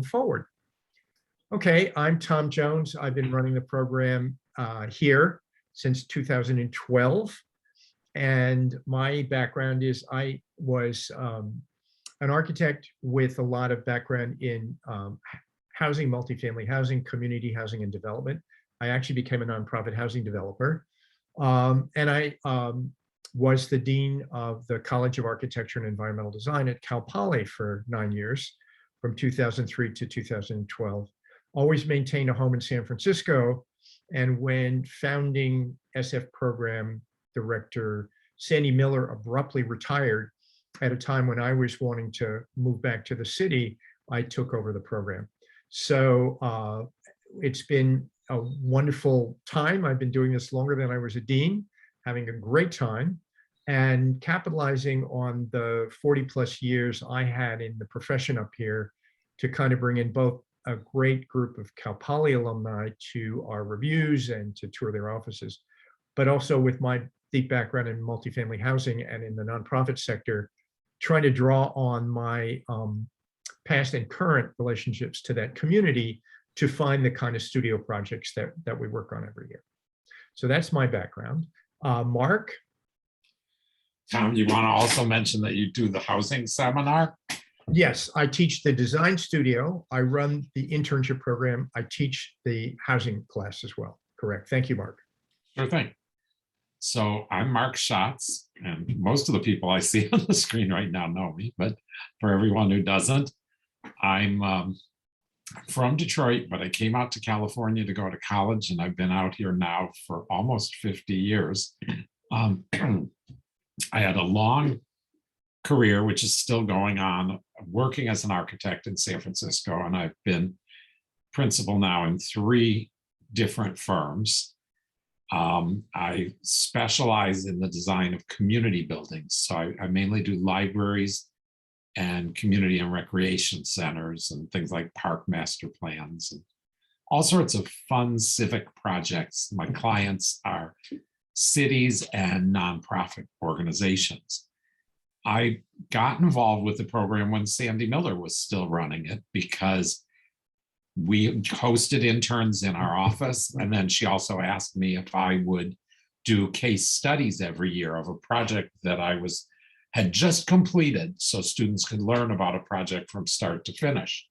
move forward. Okay, I'm Tom Jones. I've been running the program here since 2012. And my background is I was an architect with a lot of background in housing, multifamily housing, community housing, and development. I actually became a nonprofit housing developer. And I was the dean of the College of Architecture and Environmental Design at Cal Poly for 9 years, from 2003 to 2012. Always maintained a home in San Francisco. And when founding SF program director Sandy Miller abruptly retired at a time when I was wanting to move back to the city, I took over the program. So it's been a wonderful time. I've been doing this longer than I was a dean, having a great time, and capitalizing on the 40 plus years I had in the profession up here to kind of bring in both a great group of Cal Poly alumni to our reviews and to tour their offices, but also with my deep background in multifamily housing and in the nonprofit sector, trying to draw on my past and current relationships to that community to find the kind of studio projects that we work on every year. So that's my background. Mark? Tom, you want to also mention that you do the housing seminar? Yes, I teach the design studio. I run the internship program. I teach the housing class as well. Correct. Thank you, Mark. Sure thing. So I'm Mark Schatz, and most of the people I see on the screen right now know me, but for everyone who doesn't, I'm from Detroit, but I came out to California to go to college, and I've been out here now for almost 50 years. I had a long career, which is still going on, working as an architect in San Francisco, and I've been principal now in 3 different firms. I specialize in the design of community buildings. So I mainly do libraries and community and recreation centers and things like park master plans and all sorts of fun civic projects. My clients are cities and nonprofit organizations. I got involved with the program when Sandy Miller was still running it because we hosted interns in our office, and then she also asked me if I would do case studies every year of a project that I had just completed so students could learn about a project from start to finish.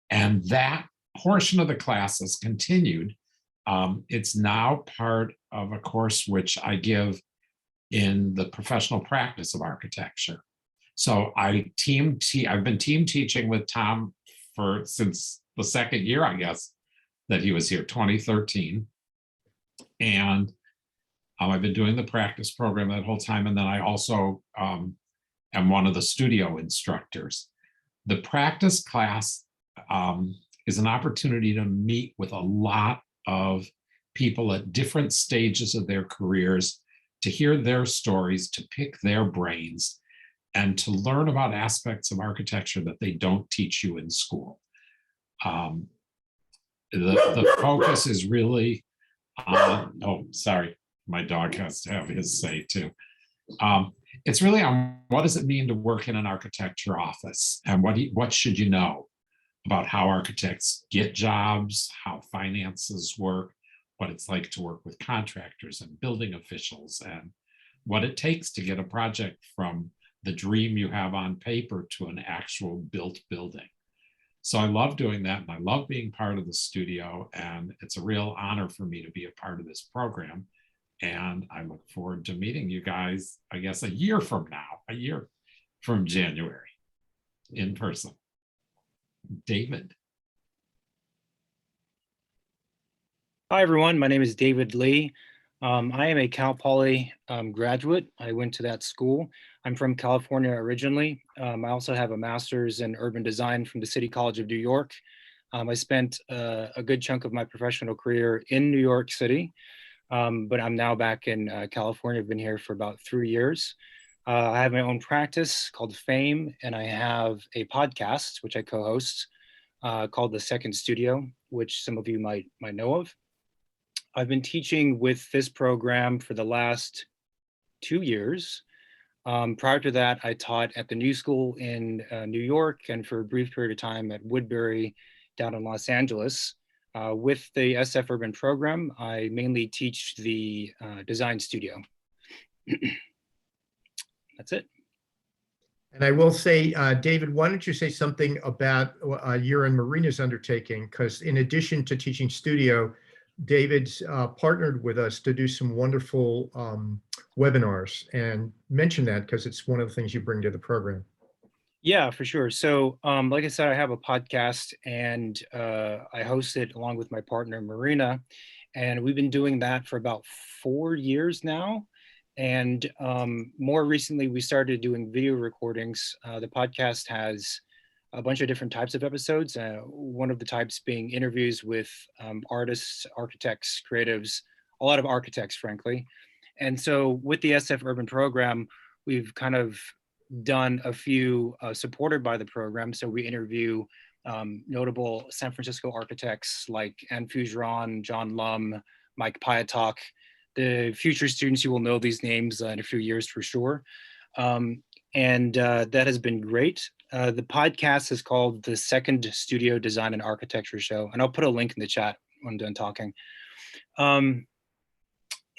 And that portion of the class has continued. It's now part of a course which I give in the professional practice of architecture. So I've been team teaching with Tom since the second year, I guess, that he was here, 2013. And I've been doing the practice program that whole time. And then I also am one of the studio instructors. The practice class is an opportunity to meet with a lot of people at different stages of their careers, to hear their stories, to pick their brains, and to learn about aspects of architecture that they don't teach you in school. The focus is really on, oh, sorry, my dog has to have his say too. It's really on what does it mean to work in an architecture office, and what should you know about how architects get jobs, how finances work, what it's like to work with contractors and building officials, and what it takes to get a project from the dream you have on paper to an actual built building. So I love doing that, and I love being part of the studio, and it's a real honor for me to be a part of this program. And I look forward to meeting you guys, I guess, a year from January, in person. David. Hi, everyone. My name is David Lee. I am a Cal Poly graduate. I went to that school. I'm from California originally. I also have a master's in urban design from the City College of New York. I spent a good chunk of my professional career in New York City, but I'm now back in California. I've been here for about 3 years. I have my own practice called Fame, and I have a podcast, which I co-host, called The Second Studio, which some of you might know of. I've been teaching with this program for the last 2 years. Prior to that, I taught at the New School in New York, and for a brief period of time at Woodbury down in Los Angeles. With the SF Urban program, I mainly teach the design studio. That's it. And I will say, David, why don't you say something about your and Marina's undertaking? Because in addition to teaching studio, David's partnered with us to do some wonderful webinars, and mention that because it's one of the things you bring to the program. Yeah, for sure. So like I said, I have a podcast, and I host it along with my partner, Marina. And we've been doing that for about 4 years now. And more recently, we started doing video recordings. The podcast has a bunch of different types of episodes. One of the types being interviews with artists, architects, creatives, a lot of architects, frankly. And so with the SF Urban program, we've kind of done a few supported by the program. So we interview notable San Francisco architects like Anne Fougeron, John Lum, Mike Piatok. The future students, you will know these names in a few years for sure. And that has been great. The podcast is called The Second Studio Design and Architecture Show. And I'll put a link in the chat when I'm done talking.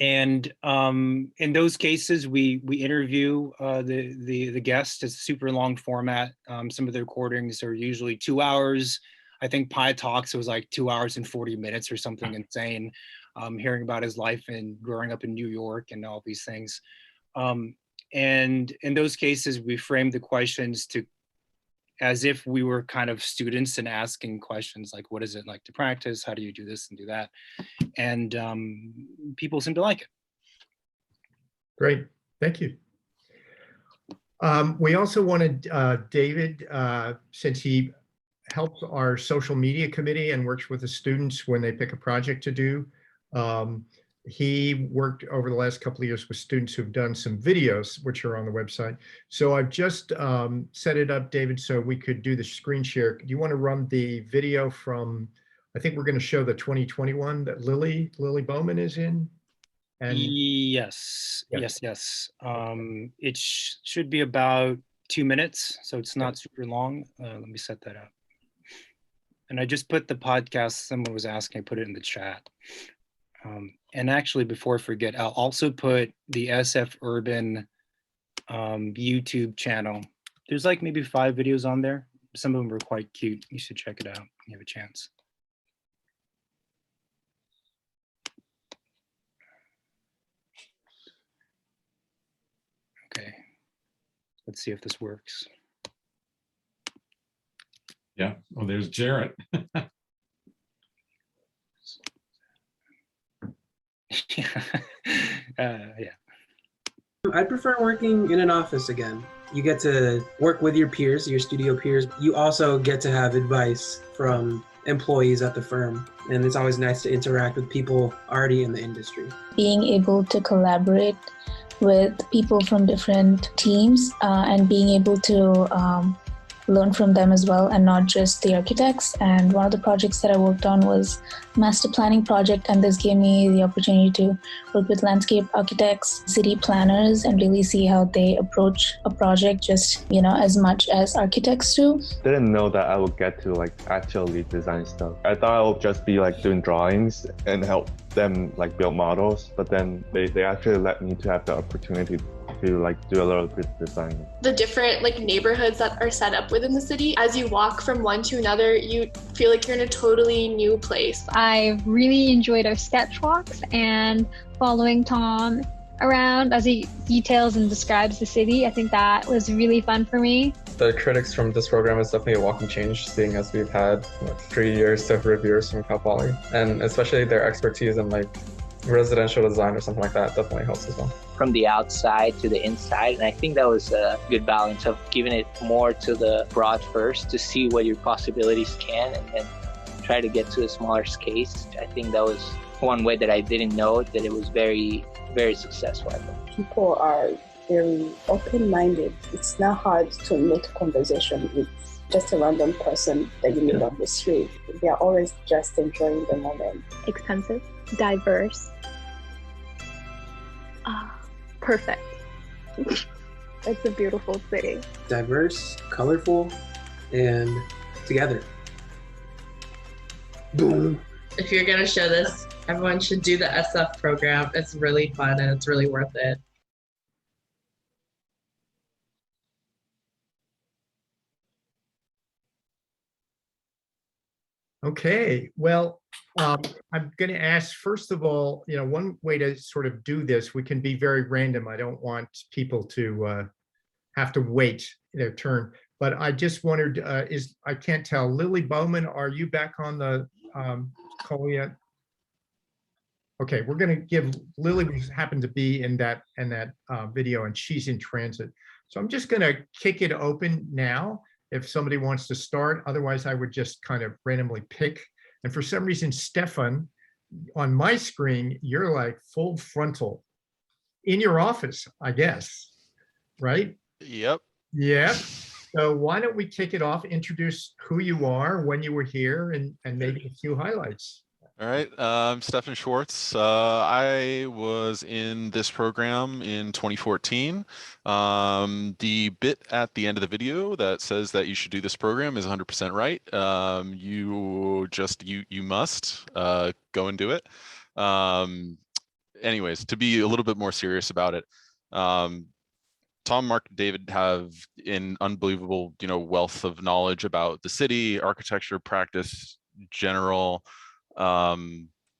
And in those cases, we interview the guest. It's a super long format. Some of the recordings are usually 2 hours. I think Pi Talks was like 2 hours and 40 minutes or something insane. Hearing about his life and growing up in New York and all these things. And in those cases, we framed the questions as if we were kind of students and asking questions like, what is it like to practice? How do you do this and do that? And people seem to like it. Great, thank you. We also wanted David, since he helps our social media committee and works with the students when they pick a project to do. He worked over the last couple of years with students who've done some videos, which are on the website. So I've just set it up, David, so we could do the screen share. Do you want to run the video from, I think we're going to show the 2021 that Lily Bowman is in? And Yes. It should be about 2 minutes, so it's not super long. Let me set that up. And I just put the podcast, someone was asking, I put it in the chat. And actually, before I forget, I'll also put the SF Urban YouTube channel. There's like maybe 5 videos on there. Some of them are quite cute. You should check it out when you have a chance. Okay, let's see if this works. Yeah, well, there's Jarrett. Yeah. I prefer working in an office again. You get to work with your peers, your studio peers. You also get to have advice from employees at the firm. And it's always nice to interact with people already in the industry. Being able to collaborate with people from different teams and being able to learn from them as well, and not just the architects. And one of the projects that I worked on was master planning project, and this gave me the opportunity to work with landscape architects, city planners, and really see how they approach a project just, as much as architects do. Didn't know that I would get to actually design stuff. I thought I would just be doing drawings and help them build models, but then they actually let me to have the opportunity to do a little bit of design. The different neighborhoods that are set up within the city, as you walk from one to another, you feel like you're in a totally new place. I really enjoyed our sketch walks and following Tom around as he details and describes the city. I think that was really fun for me. The critics from this program is definitely a welcome change, seeing as we've had 3 years of reviewers from Cal Poly, and especially their expertise in residential design or something like that definitely helps as well. From the outside to the inside, and I think that was a good balance of giving it more to the broad first to see what your possibilities can, and then try to get to a smaller case. I think that was one way that I didn't know that it was very, very successful. People are very open-minded. It's not hard to make conversation with just a random person that you meet on the street. They are always just enjoying the moment. Expensive, diverse, perfect. It's a beautiful city. Diverse, colorful, and together. Boom. If you're going to show this, everyone should do the SF program. It's really fun and it's really worth it. Okay, well, I'm going to ask, first of all, one way to sort of do this, we can be very random. I don't want people to have to wait their turn. But I just wondered, I can't tell, Lily Bowman, are you back on the call yet? Okay, we're going to give Lily, who happened to be in that video, and she's in transit. So I'm just going to kick it open now if somebody wants to start. Otherwise, I would just kind of randomly pick. And for some reason, Stefan, on my screen, you're like full frontal in your office, I guess, right? Yep. Yeah. So why don't we kick it off, introduce who you are, when you were here, and maybe a few highlights. All right, I'm Stefan Schwartz. I was in this program in 2014. The bit at the end of the video that says that you should do this program is 100% right. You must go and do it. Anyways, to be a little bit more serious about it, Tom, Mark, David have an unbelievable, wealth of knowledge about the city, architecture, practice, general. I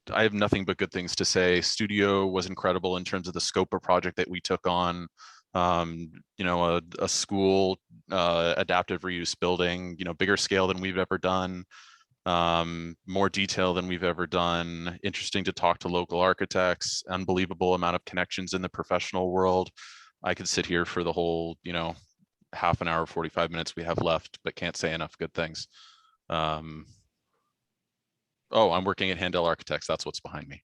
have nothing but good things to say. Studio was incredible in terms of the scope of project that we took on. A school adaptive reuse building, bigger scale than we've ever done, more detail than we've ever done. Interesting to talk to local architects, unbelievable amount of connections in the professional world. I could sit here for the whole, half an hour, 45 minutes we have left, but can't say enough good things. Oh, I'm working at Handel Architects. That's what's behind me.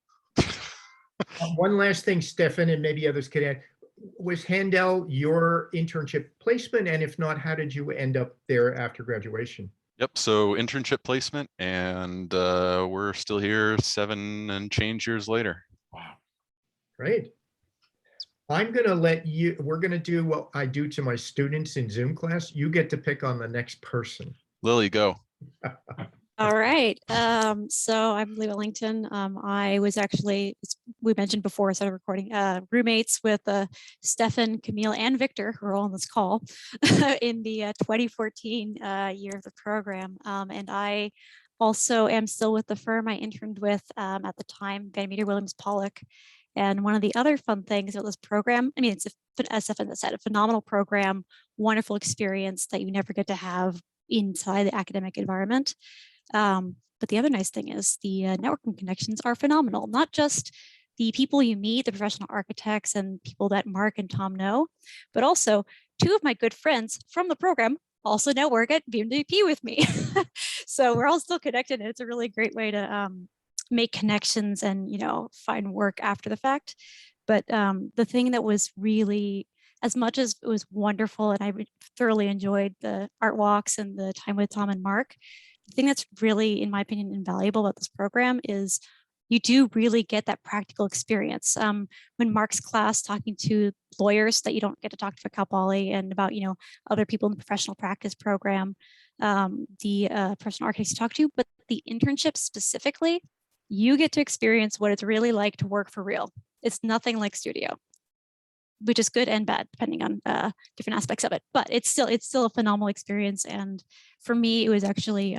One last thing, Stefan, and maybe others could add. Was Handel your internship placement? And if not, how did you end up there after graduation? Yep. So internship placement, and we're still here 7 and change years later. Wow. Great. I'm going to we're going to do what I do to my students in Zoom class. You get to pick on the next person. Lily, go. All right. So I'm Lee Wellington. I was actually, we mentioned before I started recording, roommates with Stefan, Camille, and Victor, who are all on this call, in the 2014 year of the program. And I also am still with the firm I interned with at the time, Van Meter Williams Pollock. And one of the other fun things about this program, I mean, it's, as Stefan said, a phenomenal program, wonderful experience that you never get to have inside the academic environment. But the other nice thing is the networking connections are phenomenal. Not just the people you meet, the professional architects and people that Mark and Tom know, but also 2 of my good friends from the program also now work at BMWP with me. So we're all still connected, and it's a really great way to make connections and, find work after the fact. But the thing that was really, as much as it was wonderful and I thoroughly enjoyed the art walks and the time with Tom and Mark, the thing that's really, in my opinion, invaluable about this program is you do really get that practical experience. When Mark's class talking to lawyers that you don't get to talk to at Cal Poly, and about, other people in the professional practice program, the professional architects you talk to, but the internship specifically, you get to experience what it's really like to work for real. It's nothing like studio, which is good and bad depending on different aspects of it. But it's still a phenomenal experience. And for me, it was actually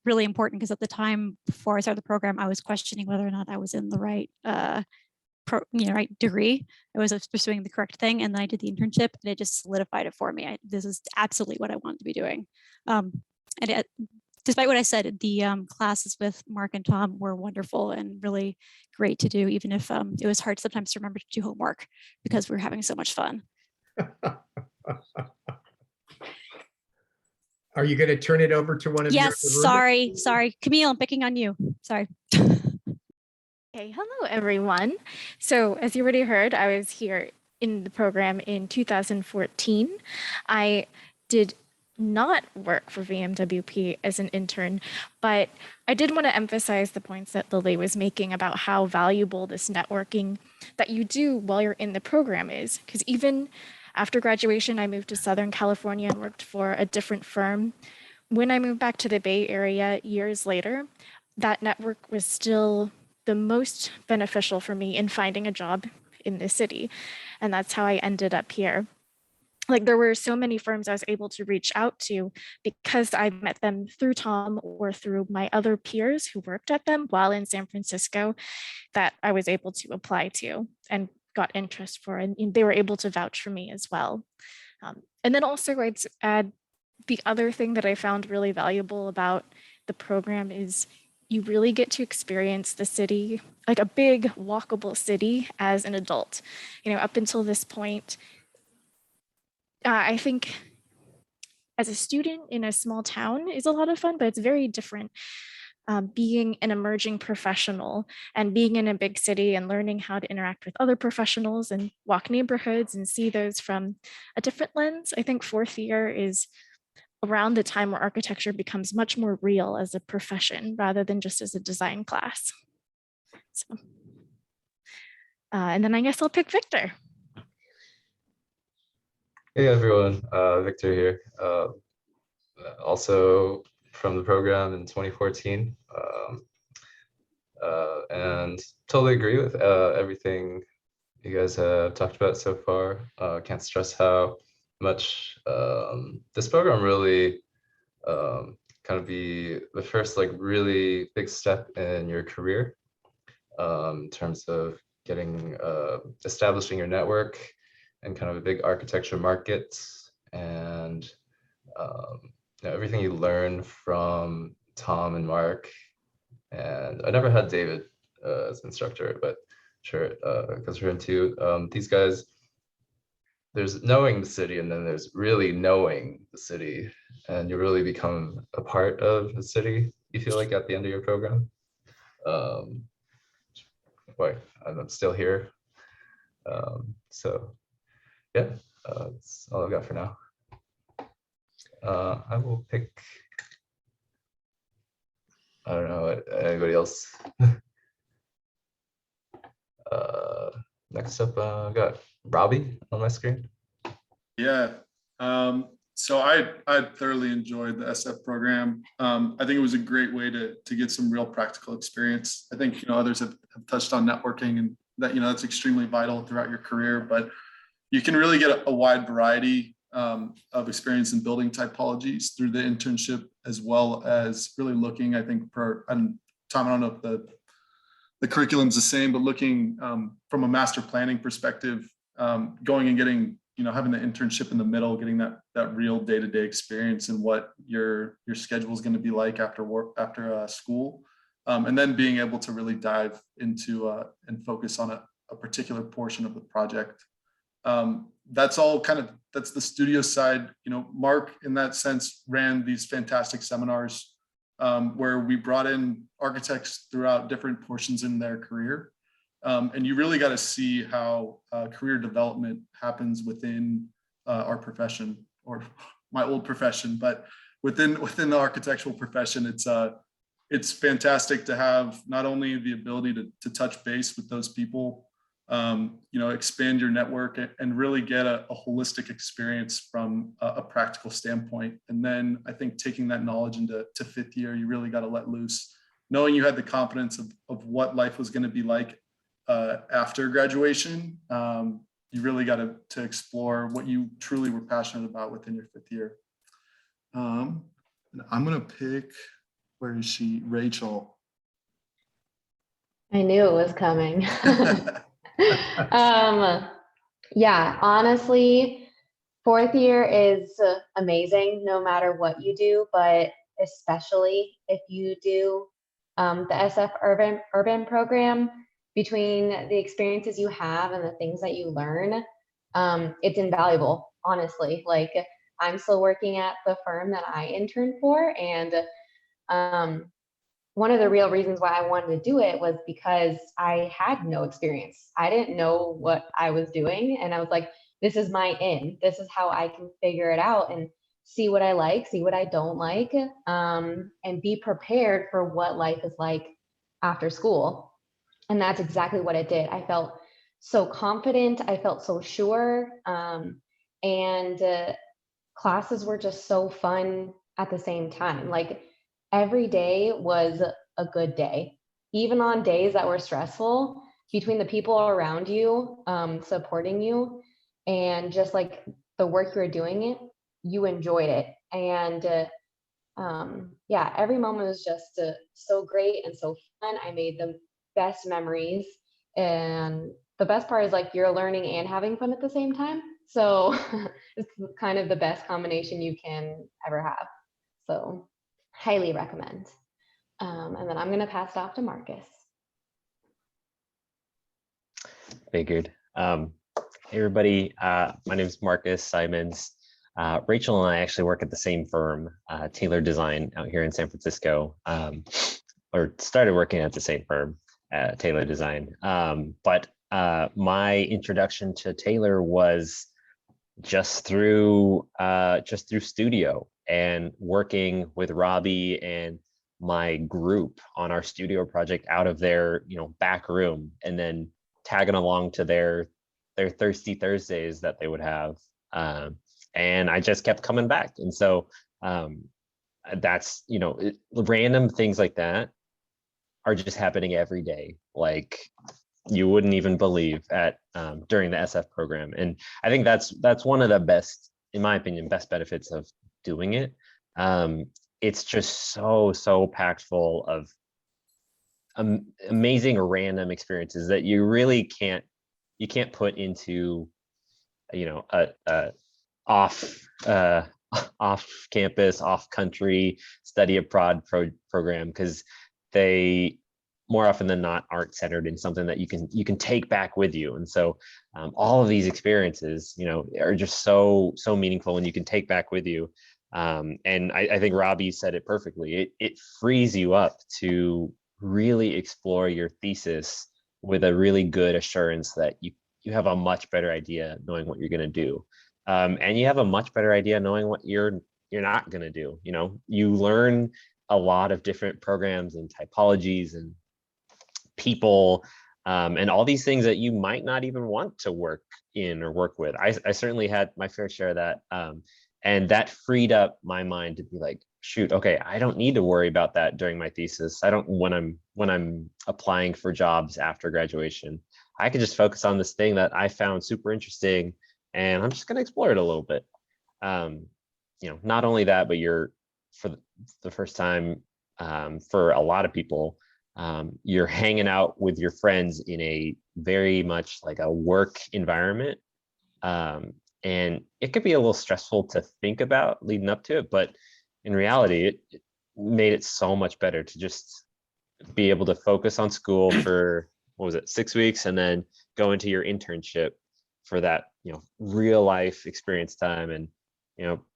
really important because at the time before I started the program, I was questioning whether or not I was in the right right degree. I was pursuing the correct thing, and then I did the internship, and it just solidified it for me. This is absolutely what I wanted to be doing. Despite what I said, the classes with Mark and Tom were wonderful and really great to do, even if it was hard sometimes to remember to do homework because we were having so much fun. Are you going to turn it over to one of Yes, sorry. Camille, I'm picking on you. Sorry. Okay, hello everyone. So as you already heard, I was here in the program in 2014. I did not work for VMWP as an intern, but I did want to emphasize the points that Lily was making about how valuable this networking that you do while you're in the program is, because even After graduation, I moved to Southern California and worked for a different firm. When I moved back to the Bay Area years later, that network was still the most beneficial for me in finding a job in the city. And that's how I ended up here. Like, there were so many firms I was able to reach out to because I met them through Tom or through my other peers who worked at them while in San Francisco, that I was able to apply to and got interest for, and they were able to vouch for me as well. And then also I'd add the other thing that I found really valuable about the program is you really get to experience the city, like a big walkable city, as an adult. You know, up until this point, I think as a student in a small town is a lot of fun, but it's very different being an emerging professional and being in a big city and learning how to interact with other professionals and walk neighborhoods and see those from a different lens. I think fourth year is around the time where architecture becomes much more real as a profession rather than just as a design class. So, and then I guess I'll pick Victor. Hey everyone, Victor here. Also from the program in 2014, and totally agree with everything you guys have talked about so far. Can't stress how much this program really kind of be the first like really big step in your career in terms of getting establishing your network and kind of a big architecture market, and you know, everything you learn from Tom and Mark. And I never had David as instructor, but sure, because for him too. These guys, there's knowing the city, and then there's really knowing the city, and you really become a part of the city, you feel like, at the end of your program. Boy, I'm still here. So yeah, that's all I've got for now. I will pick, I don't know, anybody else. Next up, I've got Robbie on my screen. Yeah, so I thoroughly enjoyed the SF program. I think it was a great way to get some real practical experience. I think, you know, others have touched on networking, and that, you know, that's extremely vital throughout your career, but you can really get a wide variety of experience in building typologies through the internship, as well as really looking, I think, and Tom, I don't know if the curriculum's the same, but looking from a master planning perspective, going and getting, you know, having the internship in the middle, getting that real day-to-day experience and what your schedule is going to be like after work, after school, and then being able to really dive into and focus on a particular portion of the project. That's all kind of, that's the studio side. You know, Mark, in that sense, ran these fantastic seminars where we brought in architects throughout different portions in their career. And you really got to see how career development happens within our profession, or my old profession, but within the architectural profession. It's fantastic to have not only the ability to touch base with those people, you know, expand your network and really get a holistic experience from a practical standpoint. And then I think taking that knowledge into fifth year, you really got to let loose, knowing you had the confidence of what life was going to be like after graduation. You really got to explore what you truly were passionate about within your fifth year. And I'm going to pick, where is she? Rachel. I knew it was coming. Yeah, honestly, fourth year is amazing no matter what you do, but especially if you do the SF urban program. Between the experiences you have and the things that you learn, it's invaluable, honestly. Like, I'm still working at the firm that I interned for, and one of the real reasons why I wanted to do it was because I had no experience. I didn't know what I was doing, and I was like, this is my in. This is how I can figure it out and see what I like, see what I don't like, and be prepared for what life is like after school. And that's exactly what it did. I felt so confident. I felt so sure. and classes were just so fun at the same time. Like every day was a good day, even on days that were stressful, between the people around you supporting you and just like the work you were doing it, you enjoyed it. And yeah, every moment was just so great and so fun. I made the best memories. And the best part is like you're learning and having fun at the same time. So it's kind of the best combination you can ever have. So highly recommend. And then I'm going to pass it off to Marcus. Figured. Hey everybody, my name is Marcus Simons. Rachel and I actually work at the same firm, Taylor Design, out here in San Francisco, or started working at the same firm, Taylor Design. But my introduction to Taylor was just through studio and working with Robbie and my group on our studio project out of their back room, and then tagging along to their Thirsty Thursdays that they would have. And I just kept coming back. And so that's, random things like that are just happening every day. Like you wouldn't even believe at during the SF program. And I think that's one of the best, in my opinion, best benefits of doing it. It's just so packed full of amazing random experiences that you really can't put into a off campus, off country study abroad program, because they more often than not aren't centered in something that you can take back with you. And so all of these experiences are just so meaningful and you can take back with you. And I think Robbie said it perfectly. It frees you up to really explore your thesis with a really good assurance that you have a much better idea knowing what you're going to do. And you have a much better idea knowing what you're not going to do. You learn a lot of different programs and typologies and people and all these things that you might not even want to work in or work with. I certainly had my fair share of that. And that freed up my mind to be like, shoot, okay, I don't need to worry about that during my thesis. I don't, when I'm applying for jobs after graduation, I could just focus on this thing that I found super interesting, and I'm just going to explore it a little bit. Not only that, but you're, for the first time, for a lot of people, you're hanging out with your friends in a very much like a work environment. And it could be a little stressful to think about leading up to it, but in reality, it made it so much better to just be able to focus on school for, 6 weeks, and then go into your internship for that, real life experience time. And,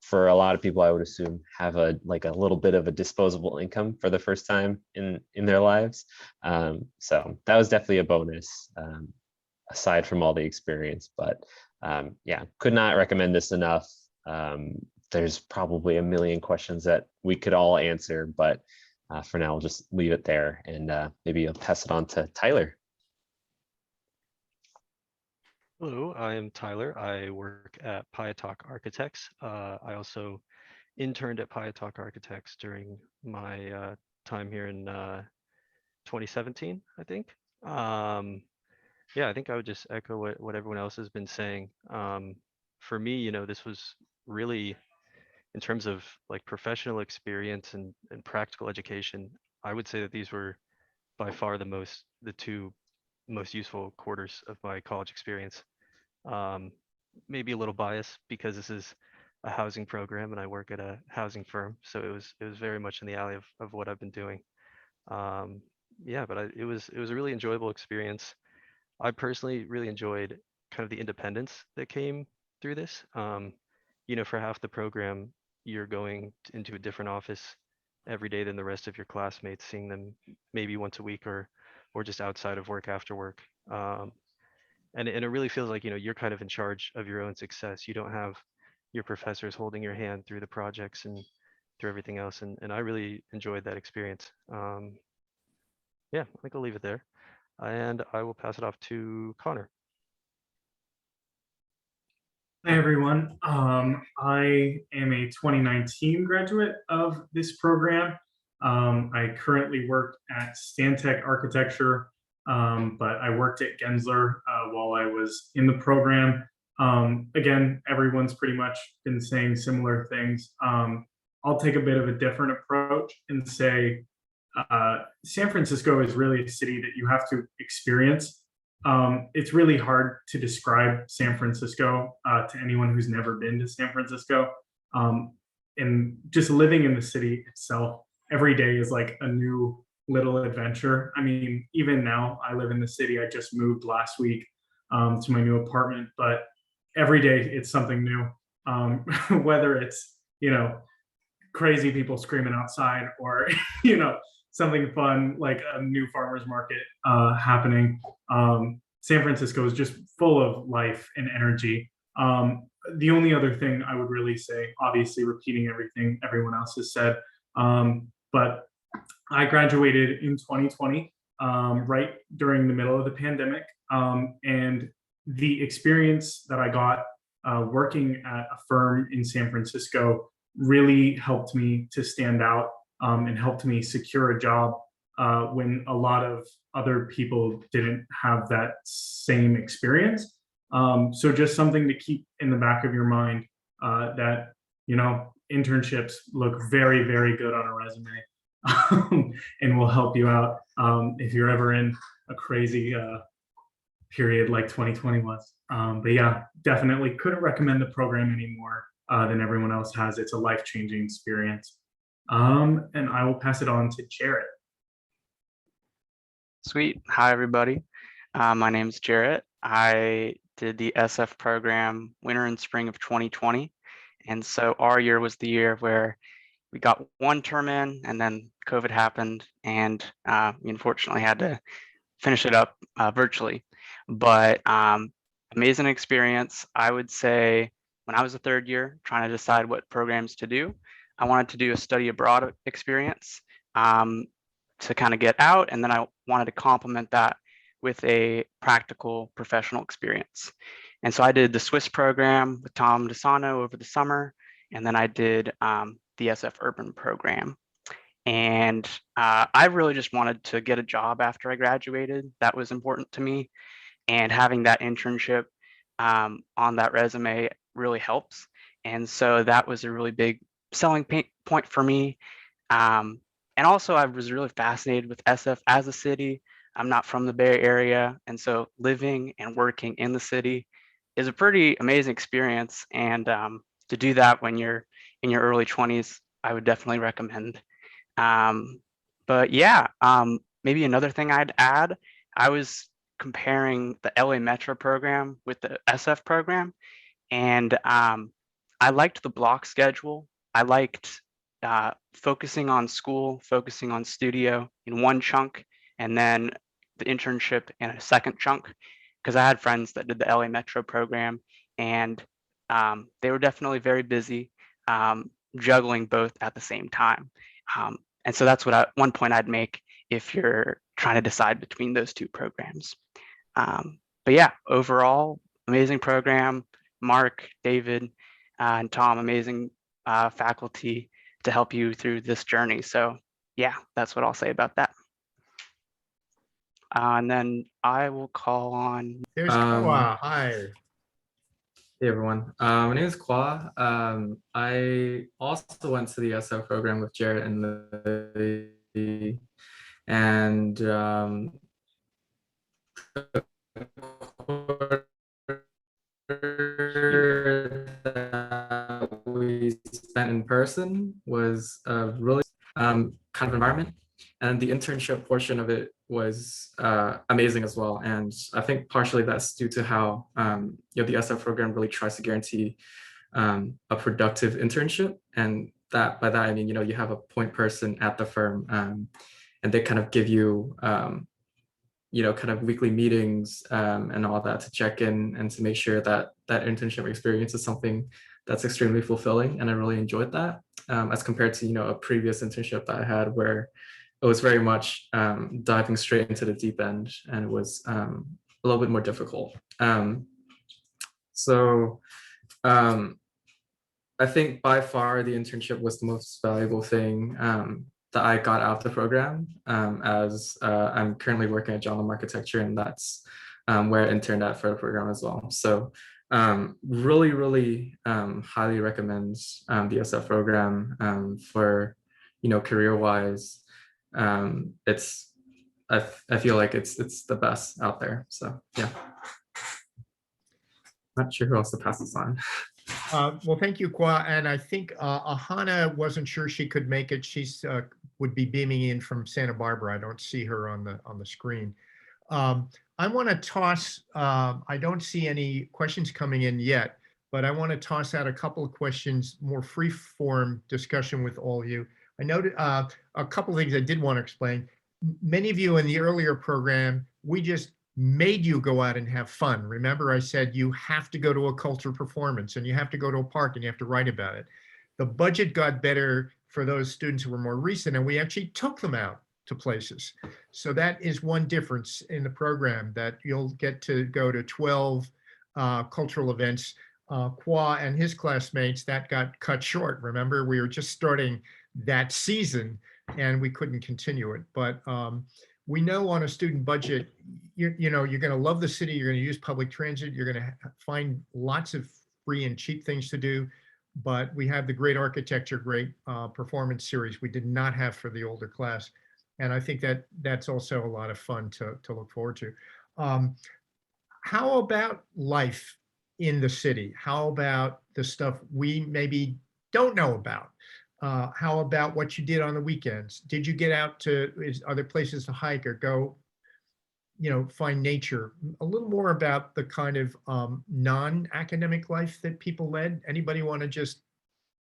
for a lot of people, I would assume have a little bit of a disposable income for the first time in their lives. So that was definitely a bonus, aside from all the experience. But yeah, could not recommend this enough. There's probably a million questions that we could all answer, but for now, I'll just leave it there, and maybe I'll pass it on to Tyler. Hello, I am Tyler. I work at Piatalk Architects. I also interned at Piatalk Architects during my time here in 2017, I think. Yeah, I think I would just echo what everyone else has been saying. For me, this was really, in terms of like professional experience and practical education, I would say that these were by far the two most useful quarters of my college experience. Maybe a little biased because this is a housing program and I work at a housing firm, so it was very much in the alley of what I've been doing. Yeah, but it was a really enjoyable experience. I personally really enjoyed kind of the independence that came through this. For half the program, you're going into a different office every day than the rest of your classmates, seeing them maybe once a week or just outside of work after work. And it really feels like, you're kind of in charge of your own success. You don't have your professors holding your hand through the projects and through everything else. And I really enjoyed that experience. Yeah, I think I'll leave it there. And I will pass it off to Connor. Hi, everyone. I am a 2019 graduate of this program. I currently work at Stantec Architecture, but I worked at Gensler while I was in the program. Again, everyone's pretty much been saying similar things. I'll take a bit of a different approach and say San Francisco is really a city that you have to experience. It's really hard to describe San Francisco to anyone who's never been to San Francisco. And just living in the city itself, every day is like a new little adventure. I mean, even now, I live in the city. I just moved last week to my new apartment, but every day it's something new. Whether it's, crazy people screaming outside or, something fun like a new farmer's market happening. San Francisco is just full of life and energy. The only other thing I would really say, obviously repeating everything everyone else has said, but I graduated in 2020, right during the middle of the pandemic. And the experience that I got working at a firm in San Francisco really helped me to stand out and helped me secure a job when a lot of other people didn't have that same experience. So just something to keep in the back of your mind that, internships look very, very good on a resume and will help you out if you're ever in a crazy period like 2020 was. But yeah, definitely couldn't recommend the program anymore than everyone else has. It's a life-changing experience. And I will pass it on to Jarrett. Sweet. Hi, everybody. My name is Jarrett. I did the SF program winter and spring of 2020. And so our year was the year where we got one term in and then COVID happened and we unfortunately had to finish it up virtually. But amazing experience. I would say when I was a third year trying to decide what programs to do, I wanted to do a study abroad experience to kind of get out. And then I wanted to complement that with a practical professional experience. And so I did the Swiss program with Tom DeSano over the summer. And then I did the SF Urban program. And I really just wanted to get a job after I graduated. That was important to me. And having that internship on that resume really helps. And so that was a really big selling point for me. And also I was really fascinated with SF as a city. I'm not from the Bay Area. And so living and working in the city is a pretty amazing experience. And to do that when you're in your early 20s, I would definitely recommend. But yeah, maybe another thing I'd add, I was comparing the LA Metro program with the SF program. And I liked the block schedule. I liked focusing on school, focusing on studio in one chunk, and then the internship in a second chunk, because I had friends that did the LA Metro program, and they were definitely very busy, juggling both at the same time. And so that's what one point I'd make if you're trying to decide between those two programs. But yeah, overall, amazing program. Mark, David, and Tom, amazing faculty to help you through this journey. So yeah, that's what I'll say about that. And then I will call on. There's Kwa. Hi. Hey everyone, my name is Kwa. I also went to the SF program with Jarrett and Lily, and that we spent in person was a really kind of environment, and the internship portion of it was amazing as well. And I think partially that's due to how the SF program really tries to guarantee a productive internship, and that by that I mean you have a point person at the firm, and they kind of give you kind of weekly meetings and all that to check in and to make sure that that internship experience is something that's extremely fulfilling. And I really enjoyed that as compared to a previous internship that I had where it was very much diving straight into the deep end, and it was a little bit more difficult. So I think by far the internship was the most valuable thing that I got out of the program, as I'm currently working at John Architecture, and that's where I interned at for the program as well. So really highly recommend the SF program for, career-wise. I feel like it's the best out there. So yeah. Not sure who else to pass this on. Well, thank you, Kwa. And I think Ahana wasn't sure she could make it. She's would be beaming in from Santa Barbara. I don't see her on the screen. I want to toss, I don't see any questions coming in yet, but I want to toss out a couple of questions, more free form discussion with all of you. I noted a couple of things I did want to explain. Many of you in the earlier program, we just made you go out and have fun. Remember, I said you have to go to a culture performance and you have to go to a park and you have to write about it. The budget got better for those students who were more recent, and we actually took them out to places. So that is one difference in the program, that you'll get to go to 12 cultural events. Kwa and his classmates, that got cut short. Remember, we were just starting that season and we couldn't continue it. But we know on a student budget, you're going to love the city, you're going to use public transit, you're going to find lots of free and cheap things to do, but we have the great architecture, great performance series we did not have for the older class. And I think that that's also a lot of fun to look forward to. How about life in the city? How about the stuff we maybe don't know about? How about what you did on the weekends? Did you get out to other places to hike or go, find nature? A little more about the kind of non-academic life that people led. Anybody want to just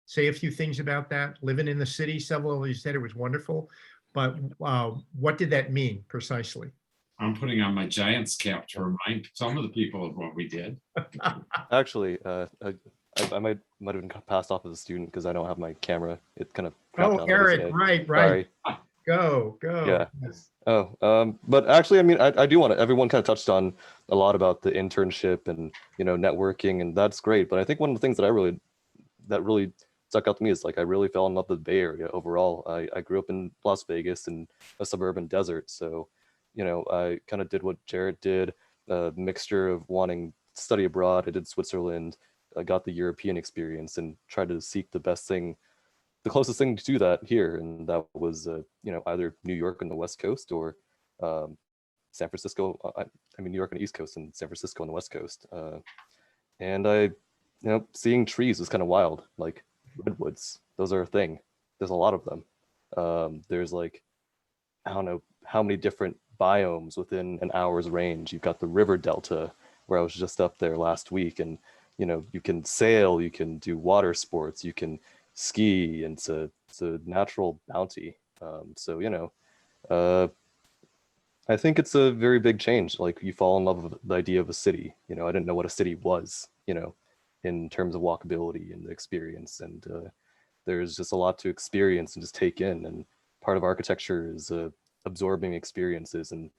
say a few things about that? Living in the city, several of you said it was wonderful, but what did that mean precisely? I'm putting on my Giants cap to remind some of the people of what we did. Actually, I might have been passed off as a student because I don't have my camera. It kind of. Oh, Eric, right. Sorry. Go. Yeah. Yes. But actually, I mean, I do want to. Everyone kind of touched on a lot about the internship and networking, and that's great. But I think one of the things that really stuck out to me is like I really fell in love with the Bay Area overall. I grew up in Las Vegas in a suburban desert, so I kind of did what Jarrett did, a mixture of wanting to study abroad. I did Switzerland. I got the European experience and tried to seek the closest thing to do that here, and that was either New York on the West Coast or San Francisco. I mean New York on the East Coast and San Francisco on the West Coast. And seeing trees was kind of wild, like redwoods. Those are a thing. There's a lot of them. There's like I don't know how many different biomes within an hour's range. You've got the river delta, where I was just up there last week, and you can sail, you can do water sports, you can ski, and it's a natural bounty. I think it's a very big change. Like you fall in love with the idea of a city. I didn't know what a city was, in terms of walkability and the experience. And there's just a lot to experience and just take in. And part of architecture is absorbing experiences and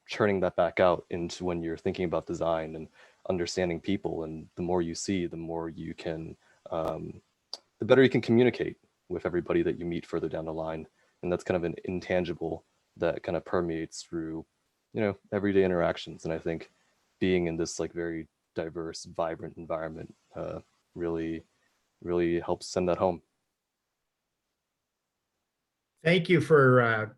churning that back out into when you're thinking about design and understanding people. And the more you see, the more you can, the better you can communicate with everybody that you meet further down the line. And that's kind of an intangible that kind of permeates through, everyday interactions. And I think being in this like very diverse, vibrant environment really helps send that home. Thank you for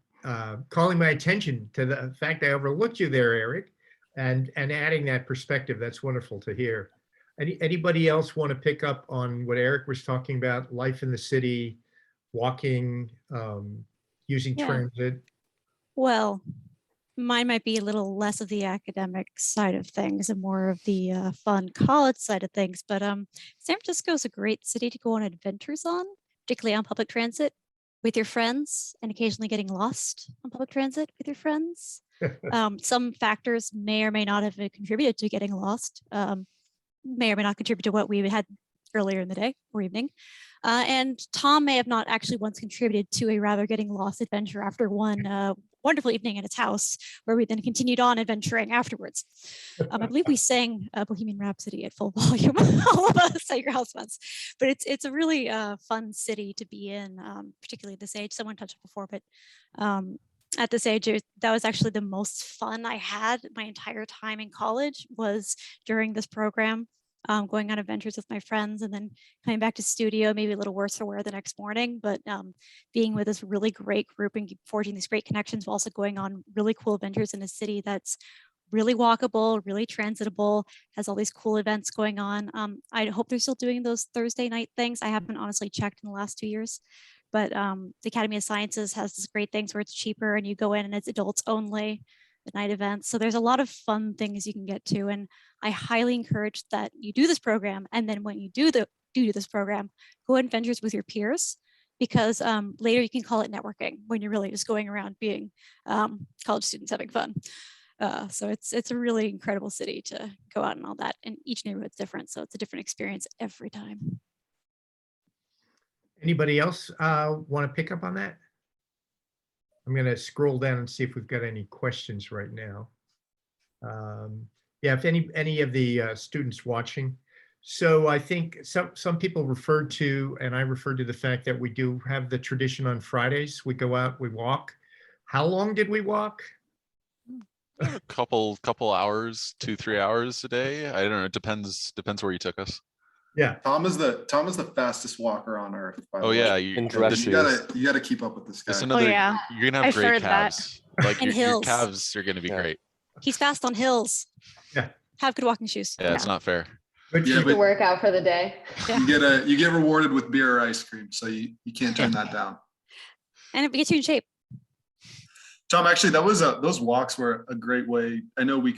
calling my attention to the fact I overlooked you there, Eric, and adding that perspective. That's wonderful to hear. Anybody else want to pick up on what Eric was talking about, life in the city, walking, using transit? Well, mine might be a little less of the academic side of things and more of the fun college side of things. But San Francisco is a great city to go on adventures on, particularly on public transit with your friends, and occasionally getting lost on public transit with your friends. Some factors may or may not have contributed to getting lost, may or may not contribute to what we had earlier in the day or evening. And Tom may have not actually once contributed to a rather getting lost adventure after one wonderful evening at its house, where we then continued on adventuring afterwards. I believe we sang Bohemian Rhapsody at full volume, all of us at your house once. But it's a really fun city to be in, particularly at this age. Someone touched it before, but at this age, that was actually the most fun I had my entire time in college was during this program, going on adventures with my friends and then coming back to studio, maybe a little worse for wear the next morning, but being with this really great group and forging these great connections while also going on really cool adventures in a city that's really walkable, really transitable, has all these cool events going on. I hope they're still doing those Thursday night things. I haven't honestly checked in the last 2 years. But the Academy of Sciences has this great things where it's cheaper and you go in and it's adults only, the night events. So there's a lot of fun things you can get to. And I highly encourage that you do this program. And then when you do this program, go on adventures with your peers, because later you can call it networking when you're really just going around being college students having fun. So it's a really incredible city to go out and all that. And each neighborhood's different. So it's a different experience every time. Anybody else want to pick up on that? I'm going to scroll down and see if we've got any questions right now. Yeah, if any of the students watching. So I think some people referred to, and I referred to the fact that we do have the tradition on Fridays. We go out, we walk. How long did we walk? A couple hours, 2-3 hours a day. I don't know. It depends where you took us. Yeah, Tom is the fastest walker on earth. By the Oh way. yeah, you gotta keep up with this guy. It's another. yeah. You're gonna have I've great heard that. calves. Like And your hills. calves are gonna be great. He's fast on hills. Yeah. Have good walking shoes. Yeah, it's not fair. Yeah, The workout for the day. you get rewarded with beer or ice cream, so you can't turn that down. And it gets you in shape. Tom, actually, those walks were a great way. I know we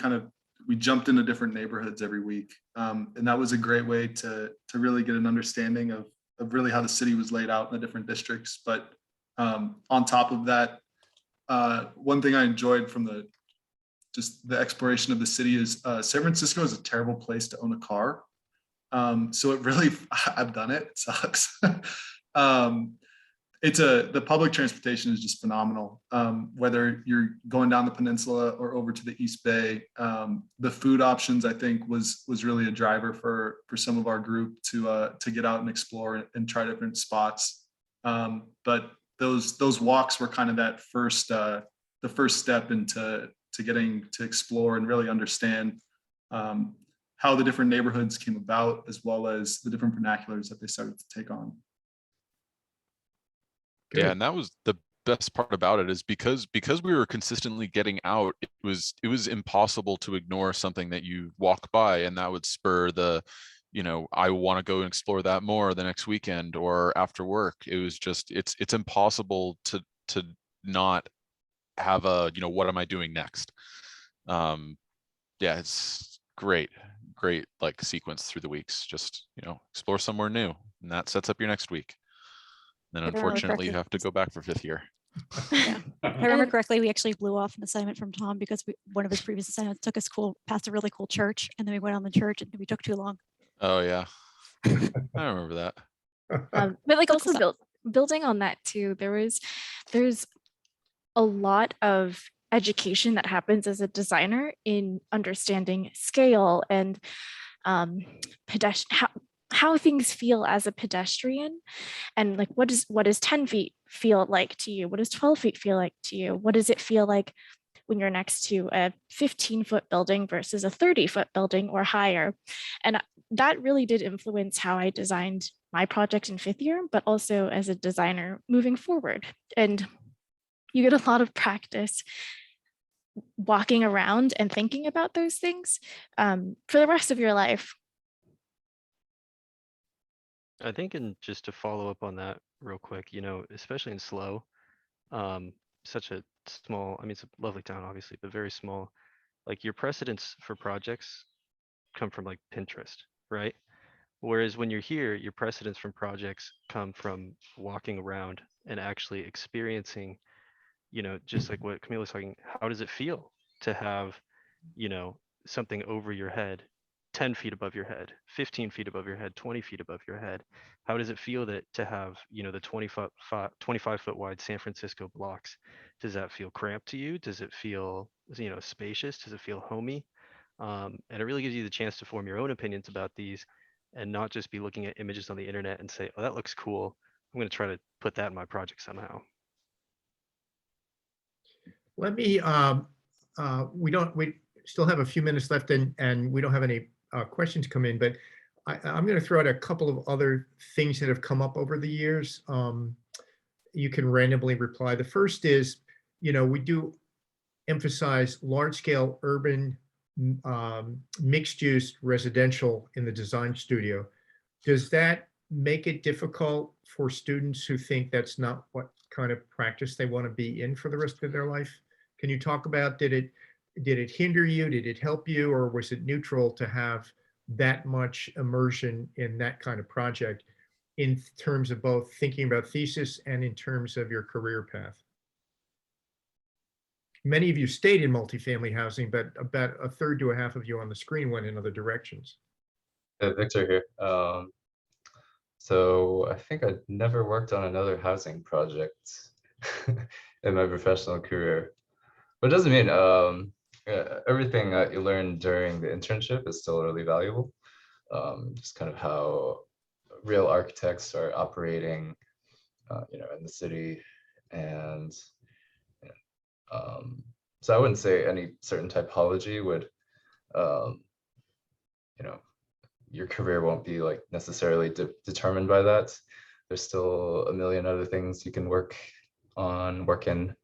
jumped into different neighborhoods every week, and that was a great way to really get an understanding of really how the city was laid out in the different districts. But on top of that, one thing I enjoyed from the exploration of the city is San Francisco is a terrible place to own a car. So it really, I've done it. It sucks. The public transportation is just phenomenal. Whether you're going down the peninsula or over to the East Bay, the food options I think was really a driver for some of our group to get out and explore and try different spots. But those walks were kind of that the first step into getting to explore and really understand how the different neighborhoods came about, as well as the different vernaculars that they started to take on. Good. Yeah, and that was the best part about it, is because we were consistently getting out, it was impossible to ignore something that you walk by, and that would spur the, I want to go and explore that more the next weekend or after work. It was just it's impossible to not have a what am I doing next. Yeah, it's great like sequence through the weeks. Just explore somewhere new, and that sets up your next week. Then unfortunately you have to go back for 5th year. Yeah. If I remember correctly, we actually blew off an assignment from Tom because one of his previous assignments took us past a really cool church, and then we went on the church and we took too long. Oh yeah, I remember that. But like also building on that too, there's a lot of education that happens as a designer in understanding scale and how things feel as a pedestrian, and like what does 10 feet feel like to you? What does 12 feet feel like to you? What does it feel like when you're next to a 15-foot building versus a 30-foot building or higher? And that really did influence how I designed my project in 5th year, but also as a designer moving forward. And you get a lot of practice walking around and thinking about those things for the rest of your life. I think, and just to follow up on that real quick, especially in SLO, such a small, it's a lovely town, obviously, but very small. Like your precedents for projects come from like Pinterest, right? Whereas when you're here, your precedents from projects come from walking around and actually experiencing, just like what Camille was talking, how does it feel to have, something over your head 10 feet above your head, 15 feet above your head, 20 feet above your head? How does it feel to have, the 25-foot wide San Francisco blocks? Does that feel cramped to you? Does it feel, spacious? Does it feel homey? And it really gives you the chance to form your own opinions about these and not just be looking at images on the internet and say, oh, that looks cool. I'm going to try to put that in my project somehow. Let me, we still have a few minutes left and we don't have any questions come in, but I'm going to throw out a couple of other things that have come up over the years. You can randomly reply. The first is, we do emphasize large scale urban mixed use residential in the design studio. Does that make it difficult for students who think that's not what kind of practice they want to be in for the rest of their life? Can you talk about, did it hinder you? Did it help you? Or was it neutral to have that much immersion in that kind of project in terms of both thinking about thesis and in terms of your career path? Many of you stayed in multifamily housing, but about a third to a half of you on the screen went in other directions. Victor here. So I think I never worked on another housing project in my professional career, but it doesn't mean everything that you learn during the internship is still really valuable. Just kind of how real architects are operating, in the city, and so I wouldn't say any certain typology would, your career won't be like necessarily determined by that. There's still a million other things you can work in.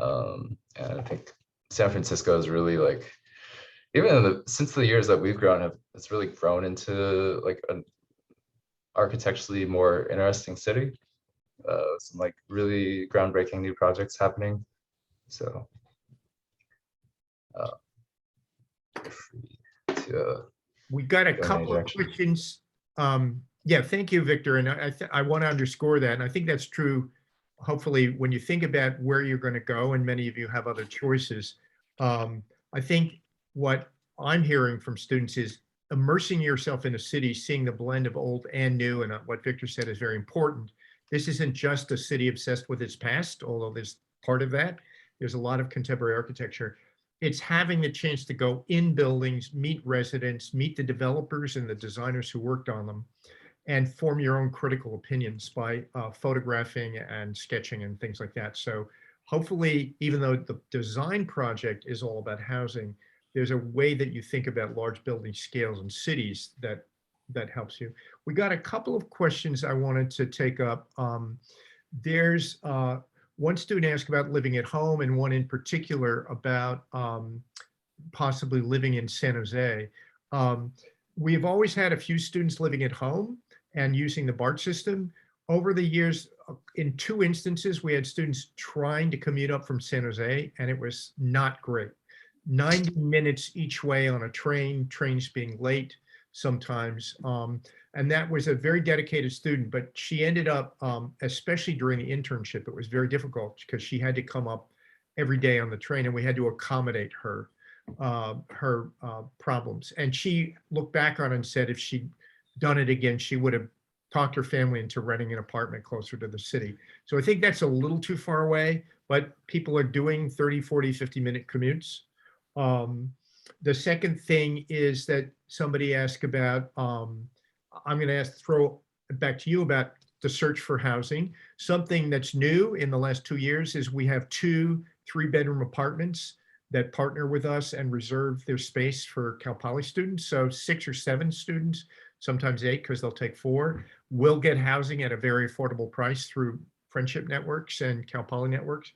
And I think San Francisco is really like, even since the years that we've grown up, it's really grown into like an architecturally more interesting city. Some like really groundbreaking new projects happening. So we got a couple of questions. Yeah, thank you, Victor. And I want to underscore that. And I think that's true. Hopefully, when you think about where you're going to go, and many of you have other choices, I think what I'm hearing from students is immersing yourself in a city, seeing the blend of old and new, and what Victor said is very important. This isn't just a city obsessed with its past, although there's part of that. There's a lot of contemporary architecture. It's having the chance to go in buildings, meet residents, meet the developers and the designers who worked on them, and form your own critical opinions by photographing and sketching and things like that. So hopefully, even though the design project is all about housing, there's a way that you think about large building scales and cities that helps you. We got a couple of questions I wanted to take up. There's one student asked about living at home, and one in particular about possibly living in San Jose. We've always had a few students living at home and using the BART system. Over the years, in 2 instances, we had students trying to commute up from San Jose, and it was not great. 90 minutes each way on a train, trains being late sometimes. And that was a very dedicated student, but she ended up, especially during the internship, it was very difficult because she had to come up every day on the train, and we had to accommodate her problems. And she looked back on it and said if she'd done it again, she would have talked her family into renting an apartment closer to the city. So I think that's a little too far away, but people are doing 30, 40, 50-minute commutes. The second thing is that somebody asked about, I'm going to throw it back to you about the search for housing. Something that's new in the last 2 years is we have 2 3-bedroom apartments that partner with us and reserve their space for Cal Poly students. So 6 or 7 students, sometimes 8 because they'll take 4, will get housing at a very affordable price through friendship networks and Cal Poly networks.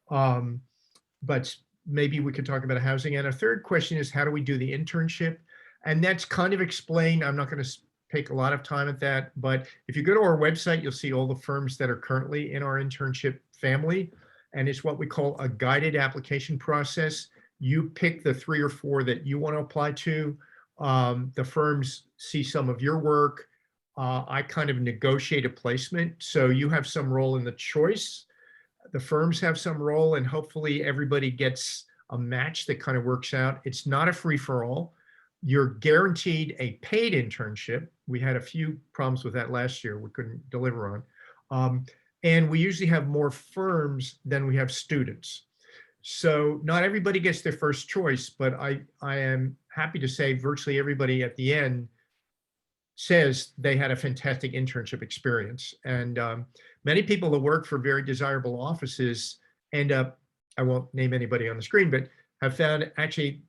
But maybe we could talk about housing. And a third question is, how do we do the internship? And that's kind of explained. I'm not going to take a lot of time at that, but if you go to our website, you'll see all the firms that are currently in our internship family. And it's what we call a guided application process. You pick the 3 or 4 that you want to apply to. The firms see some of your work. I kind of negotiate a placement. So you have some role in the choice. The firms have some role, and hopefully everybody gets a match that kind of works out. It's not a free for all. You're guaranteed a paid internship. We had a few problems with that last year. We couldn't deliver on. And we usually have more firms than we have students. So not everybody gets their first choice, but I am happy to say virtually everybody at the end says they had a fantastic internship experience. And many people that work for very desirable offices end up, I won't name anybody on the screen, but have found actually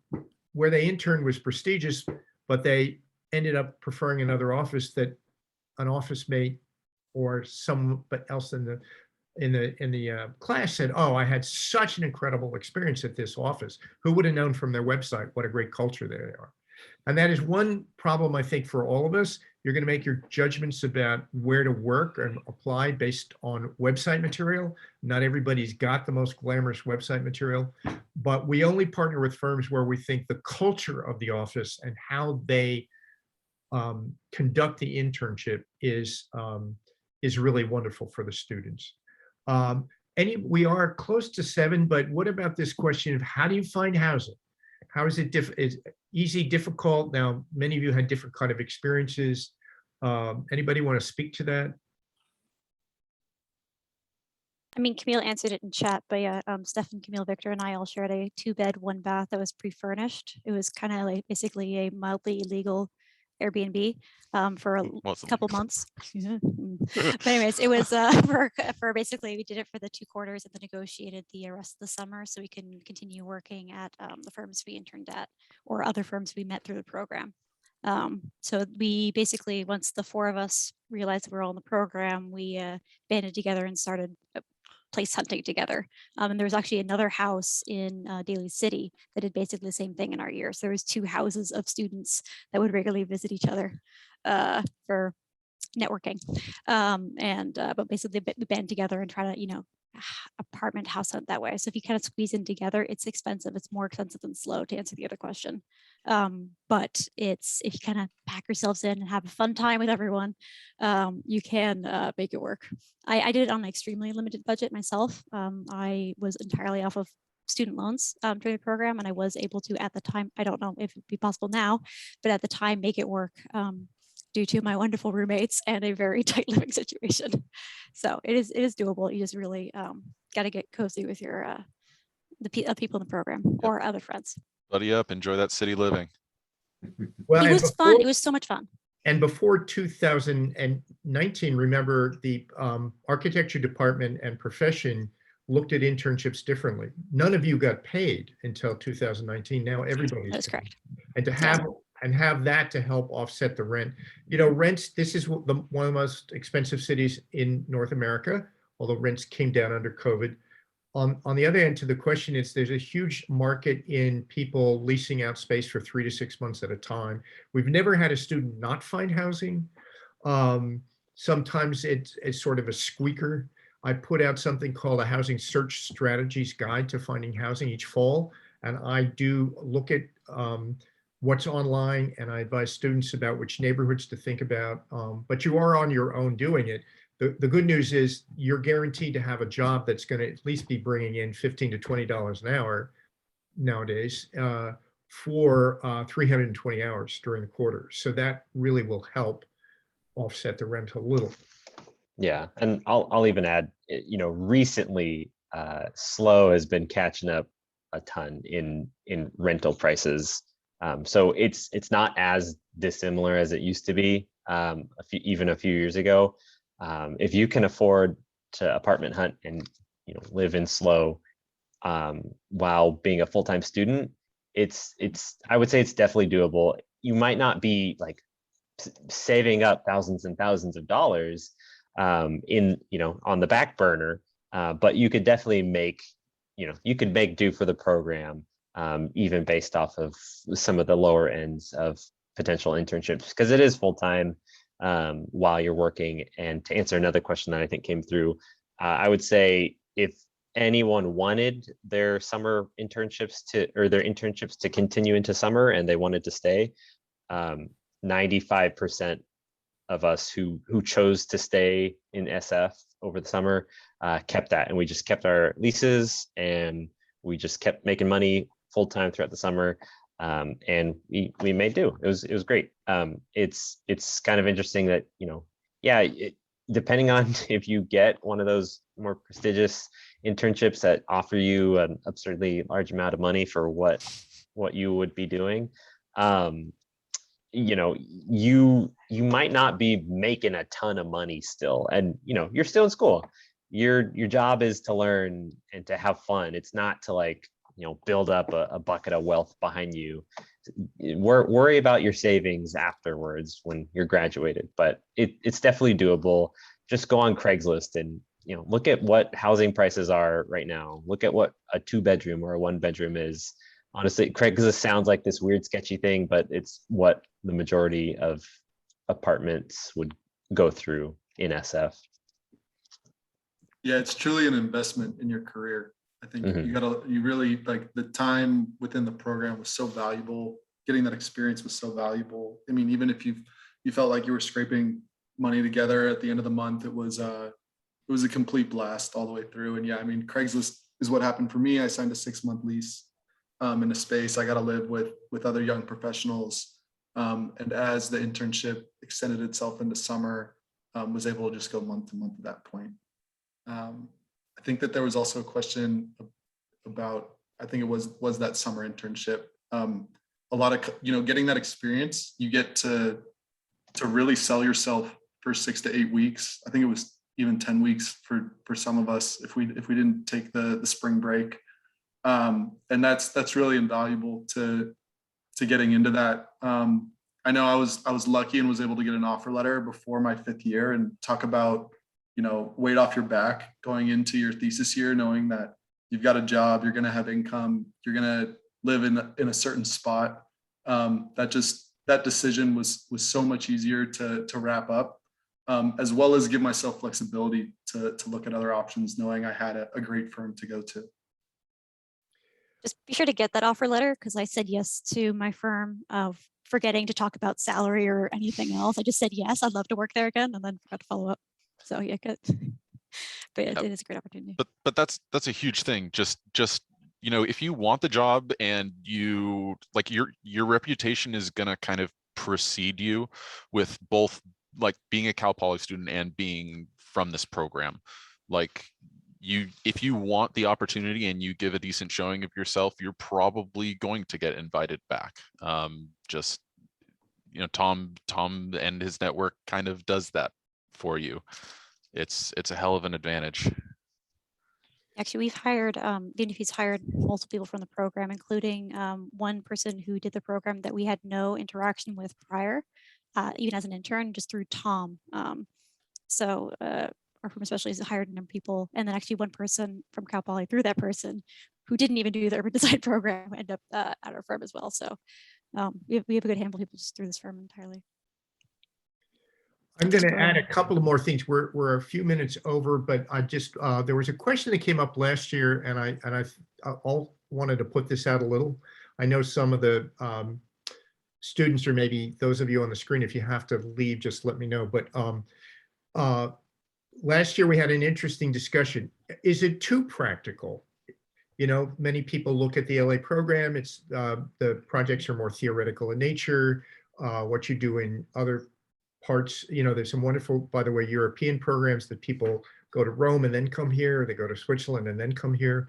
where they interned was prestigious, but they ended up preferring another office that an office mate or somebody else in the class said, oh, I had such an incredible experience at this office. Who would have known from their website what a great culture they are? And that is one problem, I think, for all of us. You're going to make your judgments about where to work and apply based on website material. Not everybody's got the most glamorous website material, but we only partner with firms where we think the culture of the office and how they conduct the internship is really wonderful for the students. We are close to 7, but what about this question of how do you find housing? How is it is easy, difficult? Now, many of you had different kind of experiences. Anybody want to speak to that? I mean, Camille answered it in chat, but yeah, Stefan, Camille, Victor, and I all shared a 2-bed, 1-bath that was pre-furnished. It was kind of like basically a mildly illegal Airbnb for a couple months. But anyways, it was for basically, we did it for the 2 quarters and then negotiated the rest of the summer so we can continue working at the firms we interned at or other firms we met through the program. So we basically, once the 4 of us realized we were all in the program, we banded together and started place hunting together. And there was actually another house in Daly City that did basically the same thing in our year. So there was 2 houses of students that would regularly visit each other for networking. But basically we band together and try to, apartment house hunt that way. So if you kind of squeeze in together, it's expensive. It's more expensive than slow, to answer the other question. But if you kind of pack yourselves in and have a fun time with everyone, you can make it work. I did it on an extremely limited budget myself. I was entirely off of student loans during the program, and I was able to, at the time, I don't know if it'd be possible now, but at the time make it work due to my wonderful roommates and a very tight living situation. So it is doable. You just really got to get cozy with your the people in the program or other friends. Buddy up, enjoy that city living. Well, it was fun. It was so much fun. And before 2019, remember the architecture department and profession looked at internships differently. None of you got paid until 2019. Now everybody's That's paid. correct. And to have that to help offset the rent. Rents, this is one of the most expensive cities in North America, although rents came down under COVID. On the other end to the question is there's a huge market in people leasing out space for 3 to 6 months at a time. We've never had a student not find housing. Sometimes it's sort of a squeaker. I put out something called a Housing Search Strategies Guide to Finding Housing each fall. And I do look at what's online and I advise students about which neighborhoods to think about. But you are on your own doing it. The good news is you're guaranteed to have a job that's going to at least be bringing in $15 to $20 an hour nowadays for 320 hours during the quarter. So that really will help offset the rent a little. Yeah, and I'll even add, recently SLO has been catching up a ton in rental prices. So it's not as dissimilar as it used to be even a few years ago. If you can afford to apartment hunt and live in SLO while being a full-time student, I would say it's definitely doable. You might not be like saving up thousands and thousands of dollars on the back burner, but you could definitely make do for the program, even based off of some of the lower ends of potential internships, because it is full-time while you're working. And to answer another question that I think came through, I would say if anyone wanted their summer internships to continue into summer and they wanted to stay, 95% of us who chose to stay in SF over the summer kept that, and we just kept our leases and we just kept making money full-time throughout the summer. And we made do. It was great. It's kind of interesting that, yeah, depending on if you get one of those more prestigious internships that offer you an absurdly large amount of money for what you would be doing, you might not be making a ton of money still, and you're still in school. Your job is to learn and to have fun. It's not to like build up a bucket of wealth behind you. Worry about your savings afterwards when you're graduated, but it's definitely doable. Just go on Craigslist and look at what housing prices are right now. Look at what a 2-bedroom or a 1-bedroom is. Honestly, Craigslist sounds like this weird sketchy thing, but it's what the majority of apartments would go through in SF. Yeah, it's truly an investment in your career. I think you really, like, the time within the program was so valuable. Getting that experience was so valuable. I mean, even if you felt like you were scraping money together at the end of the month, it was a complete blast all the way through. And yeah, I mean, Craigslist is what happened for me. I signed a 6-month lease in a space. I got to live with other young professionals. And as the internship extended itself into summer, was able to just go month to month at that point. I think that there was also a question about, I think it was that summer internship. A lot of, getting that experience, you get to really sell yourself for 6 to 8 weeks. I think it was even 10 weeks for some of us if we didn't take the spring break. And that's really invaluable to getting into that. I know I was lucky and was able to get an offer letter before my 5th year, and talk about, weight off your back going into your thesis year, knowing that you've got a job, you're going to have income, you're going to live in a certain spot. That decision was so much easier to wrap up, as well as give myself flexibility to look at other options, knowing I had a great firm to go to. Just be sure to get that offer letter, because I said yes to my firm, forgetting to talk about salary or anything else. I just said yes, I'd love to work there again, and then forgot to follow up. So yeah, good. But it is a great opportunity. But that's a huge thing. Just if you want the job and you like, your reputation is gonna kind of precede you with both, like, being a Cal Poly student and being from this program. Like, if you want the opportunity and you give a decent showing of yourself, you're probably going to get invited back. Tom and his network kind of does that for you. It's a hell of an advantage. Actually, we've hired, he's hired multiple people from the program, including one person who did the program that we had no interaction with prior, even as an intern, just through Tom. So our firm especially has hired a number of people, and then actually one person from Cal Poly through that person who didn't even do the urban design program ended up at our firm as well. So we have a good handful of people just through this firm entirely. I'm going to add a couple of more things. We're a few minutes over, but I just there was a question that came up last year, and I all wanted to put this out a little. I know some of the students, or maybe those of you on the screen, if you have to leave, just let me know. But last year we had an interesting discussion. Is it too practical? Many people look at the LA program. It's the projects are more theoretical in nature. What you do in other parts, there's some wonderful, by the way, European programs that people go to Rome and then come here, or they go to Switzerland and then come here.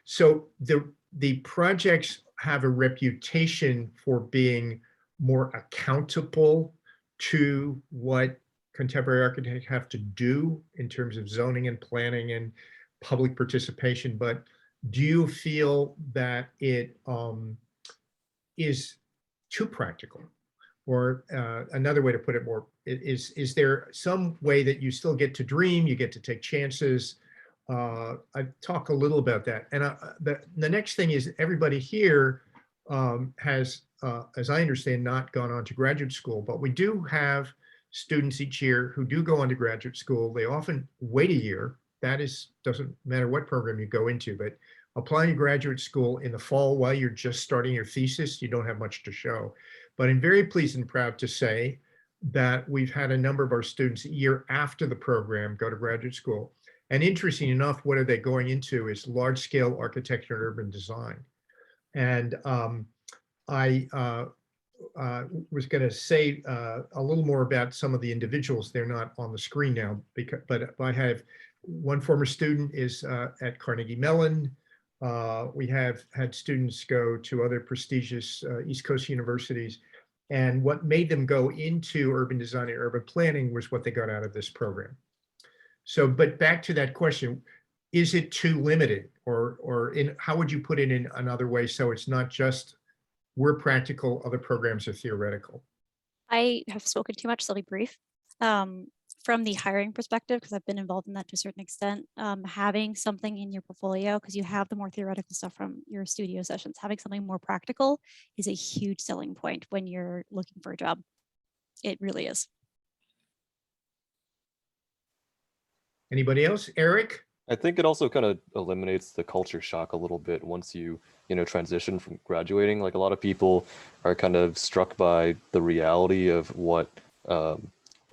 So the projects have a reputation for being more accountable to what contemporary architects have to do in terms of zoning and planning and public participation. But do you feel that it is too practical? Or another way to put it more, is there some way that you still get to dream, you get to take chances? I talk a little about that. And the next thing is, everybody here has, as I understand, not gone on to graduate school, but we do have students each year who do go on to graduate school. They often wait a year. That doesn't matter what program you go into, but applying to graduate school in the fall while you're just starting your thesis, you don't have much to show. But I'm very pleased and proud to say that we've had a number of our students a year after the program go to graduate school. And interesting enough, what are they going into is large-scale architecture and urban design. And I was going to say a little more about some of the individuals. They're not on the screen now, but I have one former student is at Carnegie Mellon. We have had students go to other prestigious East Coast universities. And what made them go into urban design and urban planning was what they got out of this program. So, but back to that question, is it too limited, or how would you put it in another way so it's not just we're practical, other programs are theoretical? I have spoken too much, so I'll be brief. From the hiring perspective, because I've been involved in that to a certain extent, having something in your portfolio, because you have the more theoretical stuff from your studio sessions, having something more practical is a huge selling point when you're looking for a job. It really is. Anybody else? Eric? I think it also kind of eliminates the culture shock a little bit once you transition from graduating. Like, a lot of people are kind of struck by the reality of what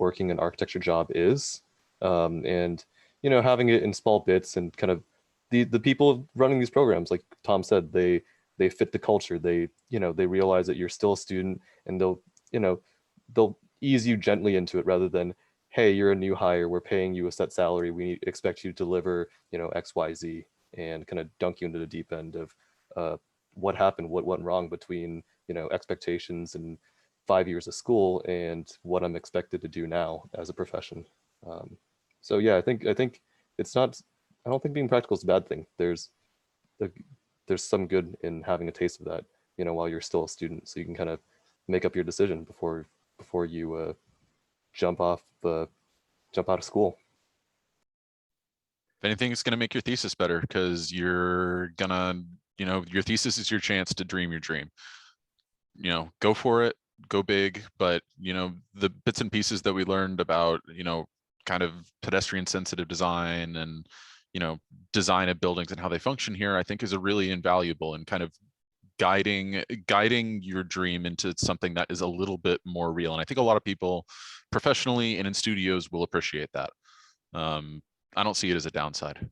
working an architecture job is, and having it in small bits, and kind of the people running these programs, like Tom said, they fit the culture. They realize that you're still a student, and they'll ease you gently into it, rather than, hey, you're a new hire, we're paying you a set salary, we expect you to deliver XYZ, and kind of dunk you into the deep end of what happened, what went wrong between expectations and 5 years of school and what I'm expected to do now as a profession. So yeah, I think it's not, I don't think being practical is a bad thing. There's some good in having a taste of that, while you're still a student, so you can kind of make up your decision before you jump out of school. If anything, it's going to make your thesis better, because you're gonna, your thesis is your chance to dream your dream. Go for it, go big. But the bits and pieces that we learned about, kind of pedestrian sensitive design and design of buildings and how they function here, I think is a really invaluable and kind of guiding your dream into something that is a little bit more real. And I think a lot of people professionally and in studios will appreciate that. I don't see it as a downside.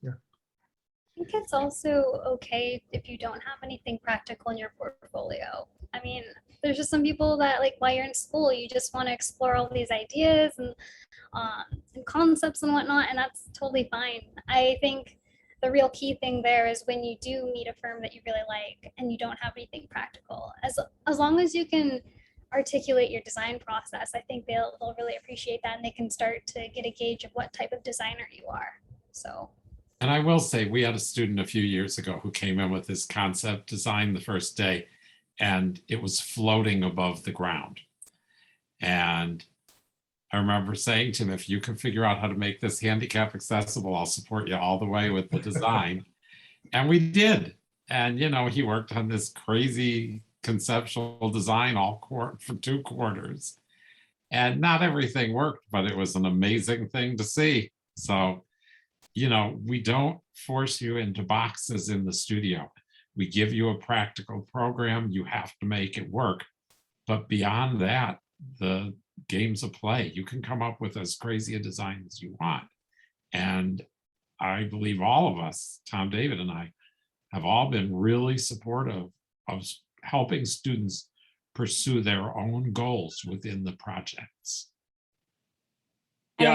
Yeah. I think it's also okay if you don't have anything practical in your portfolio. I mean, there's just some people that, like, while you're in school, you just want to explore all these ideas and concepts and whatnot, and that's totally fine. I think the real key thing there is when you do meet a firm that you really like and you don't have anything practical, as long as you can articulate your design process, I think they'll really appreciate that, and they can start to get a gauge of what type of designer you are. So. And I will say, we had a student a few years ago who came in with this concept design the first day, and it was floating above the ground. And I remember saying to him, if you can figure out how to make this handicap accessible, I'll support you all the way with the design. And we did. And, he worked on this crazy conceptual design for 2 quarters. And not everything worked, but it was an amazing thing to see. So, we don't force you into boxes in the studio. We give you a practical program. You have to make it work. But beyond that, the games of play, you can come up with as crazy a design as you want. And I believe all of us, Tom, David, and I, have all been really supportive of helping students pursue their own goals within the projects. Yeah,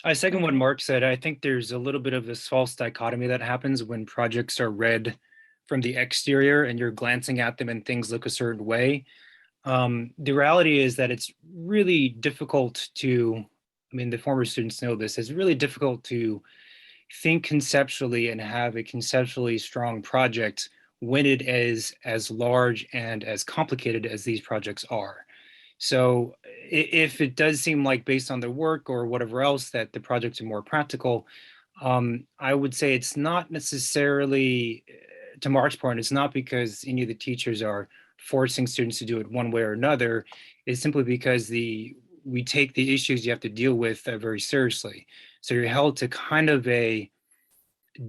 I second what Mark said. I think there's a little bit of this false dichotomy that happens when projects are read from the exterior and you're glancing at them and things look a certain way. The reality is that it's really difficult to, the former students know this, it's really difficult to think conceptually and have a conceptually strong project when it is as large and as complicated as these projects are. So if it does seem like, based on the work or whatever else, that the projects are more practical, I would say it's not necessarily, to Mark's point, it's not because any of the teachers are forcing students to do it one way or another. It's simply because we take the issues you have to deal with very seriously. So you're held to kind of a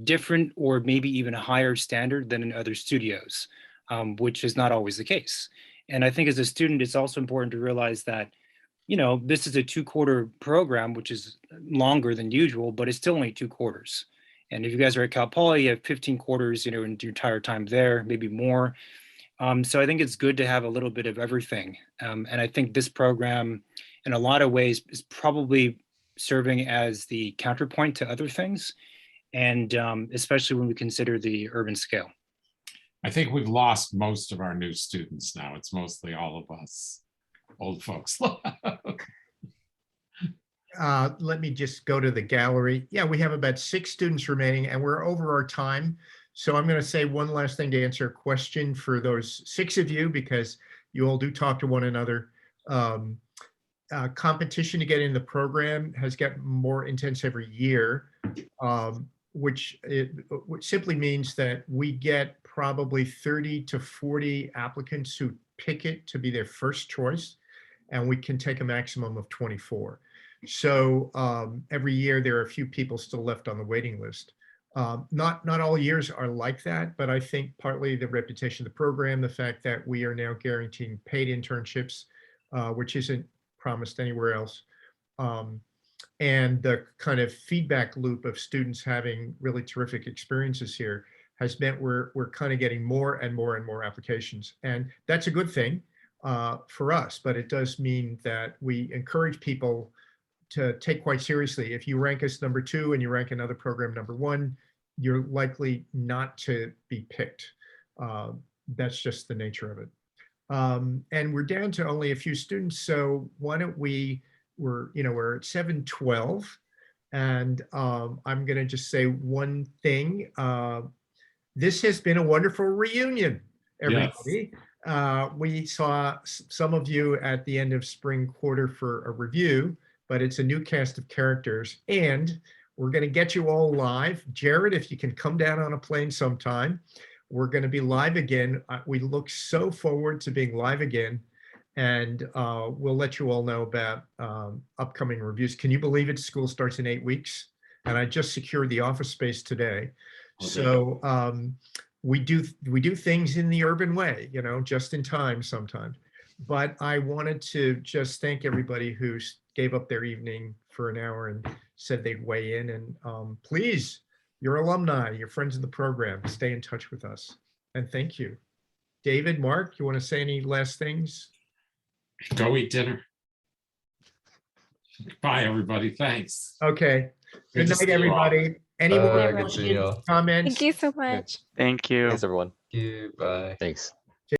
different or maybe even a higher standard than in other studios, which is not always the case. And I think as a student, it's also important to realize that, this is a 2-quarter program, which is longer than usual, but it's still only 2 quarters. And if you guys are at Cal Poly, you have 15 quarters, in your entire time there, maybe more. So I think it's good to have a little bit of everything. And I think this program, in a lot of ways, is probably serving as the counterpoint to other things, and especially when we consider the urban scale. I think we've lost most of our new students now. It's mostly all of us old folks. Let me just go to the gallery. Yeah, we have about 6 students remaining and we're over our time. So I'm going to say one last thing to answer a question for those 6 of you, because you all do talk to one another. Competition to get in the program has gotten more intense every year, which simply means that we get probably 30 to 40 applicants who pick it to be their first choice, and we can take a maximum of 24. So every year there are a few people still left on the waiting list. Not all years are like that, but I think partly the reputation of the program, the fact that we are now guaranteeing paid internships, which isn't promised anywhere else, and the kind of feedback loop of students having really terrific experiences here has meant we're kind of getting more and more and more applications. And that's a good thing for us, but it does mean that we encourage people to take quite seriously. If you rank us number 2 and you rank another program number 1, you're likely not to be picked. That's just the nature of it. And we're down to only a few students, so why don't we're at 7:12, and I'm going to just say one thing. This has been a wonderful reunion, everybody. Yes. We saw some of you at the end of spring quarter for a review, but it's a new cast of characters, and we're going to get you all live. Jarrett, if you can come down on a plane sometime, we're going to be live again. We look so forward to being live again, and we'll let you all know about upcoming reviews. Can you believe it? School starts in 8 weeks, and I just secured the office space today. Okay. So we do things in the urban way, just in time sometimes. But I wanted to just thank everybody who gave up their evening for an hour and said they'd weigh in. And please, your alumni, your friends in the program, stay in touch with us. And thank you. David, Mark, you want to say any last things? Go eat dinner. Bye, everybody. Thanks. Okay. Good night, everybody. Any more good seeing you all. comments? Thank you so much. Thank you. Thanks, everyone. Thank you. Bye. Thanks.